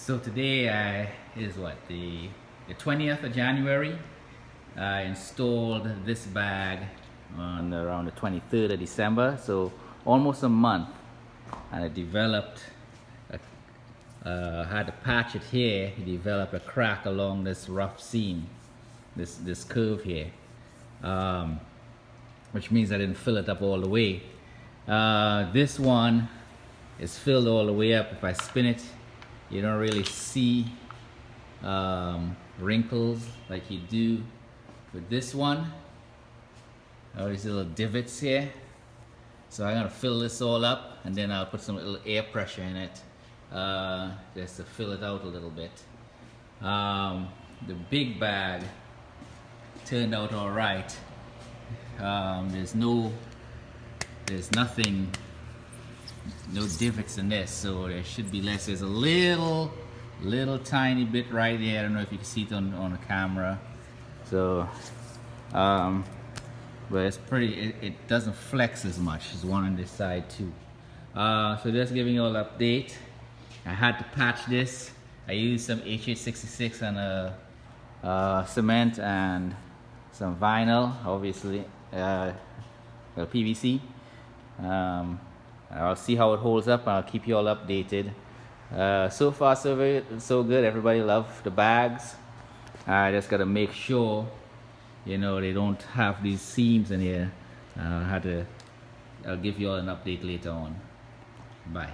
So today is what, the 20th of January. I installed this bag on around the 23rd of December, so almost a month. And I developed, had to patch it here. It developed a crack along this rough seam, this curve here, which means I didn't fill it up all the way. This one is filled all the way up. If I spin it, you don't really see wrinkles like you do with this one. All these little divots here. So I'm gonna fill this all up, and then I'll put some little air pressure in it just to fill it out a little bit. The big bag turned out all right. There's nothing, no divots in this, so there should be less. There's a little tiny bit right there. I don't know if you can see it on the camera. So, but it's pretty. It doesn't flex as much. There's one on this side too. So just giving you all an update. I had to patch this. I used some HH66 and cement and some vinyl, obviously, PVC. I'll see how it holds up, and I'll keep you all updated. So far, so good. Everybody loves the bags. I just gotta make sure, you know, they don't have these seams in here. I'll give you all an update later on. Bye.